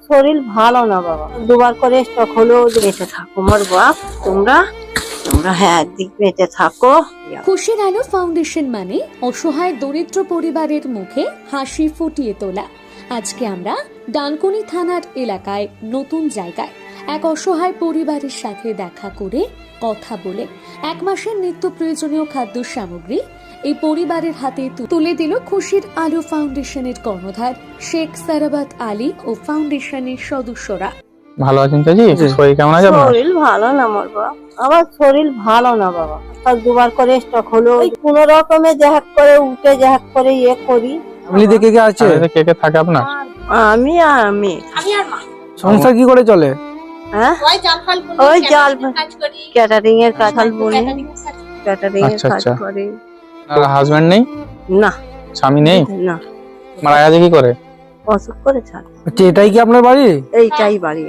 শরীর ভালো না বাবা, দুবার করে স্ট্রোক হলো। বেঁচে থাকো আমার বাপ, তোমরা তোমরা হ্যাঁ একদিক বেঁচে থাকো। খুশির আলো ফাউন্ডেশন মানে অসহায় দরিদ্র পরিবারের মুখে হাসি ফুটিয়ে তোলা। আজকে আমরা ডানকুনি থানার এলাকায় নতুন জায়গায় এক অসহায় পরিবারের সাথে দেখা করে কথা বলে 1 মাসের নিত্য প্রয়োজনীয় খাদ্য সামগ্রী এই পরিবারের হাতে তুলে দিল খুশির আলো ফাউন্ডেশনের কর্ণধার শেখ সারাবাত আলী ও ফাউন্ডেশনের সদস্যরা। ভালো আছেন চাচি? শরীর কেমন আছে আপনার? শরীর ভালো না আমার বাপ, আমার শরীর ভালো না বাবা। দুবার করে স্ট্রোক হলো। কোন রকমে জাহাজ করে উঠে জাহাজ করে ইয়ে করি। ফ্যামিলি থেকে কে আছে? কে কে থাকে আপনার? আমি আর মা। সংসার কি করে চলে? হ্যাঁ, ওই জাল ক্যাটারিং এর কাজ, ক্যাটারিং এর কাজ করে। আর হাজবেন্ড নেই? না, স্বামী নেই? না, মারা গেছে কি করে? অসুখ করে ছাড়। আচ্ছা, এটাই কি আপনার বাড়ি? এইটাই বাড়ি।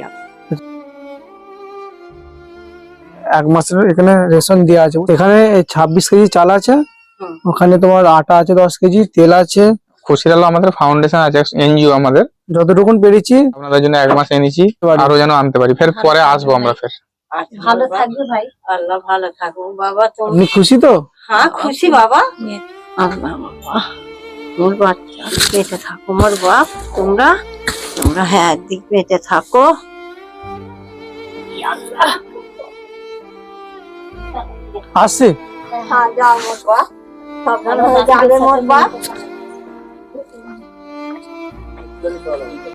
1 মাসের এখানে রেশন দেওয়া আছে। এখানে 26 কেজি চাল আছে, ওখানে তোমার আটা আছে 10 কেজি, তেল আছে। খুশির আলো আমাদের ফাউন্ডেশন আছে, এনজিও আমাদের। যতটুকুন পেরেছি আপনাদের জন্য 1 মাস এনেছি, আরো যেন আনতে পারি। ফের পরে আসবো আমরা ফের। ভালো থাকবে ভাই, আল্লাহ ভালো থাকবো বাবা। আপনি খুশি তো? হ্যাঁ খুশি বাবা। আল্লাহ বাবা, মোর বাচ্চা বেঁচে থাকো মোর বাপ, তোমরা তোমরা হ্যাঁ একদিক বেঁচে থাকো। আসছে? হ্যাঁ যাও মোর বাপ, সাবধান হয়ে যাবে মোর বাপ।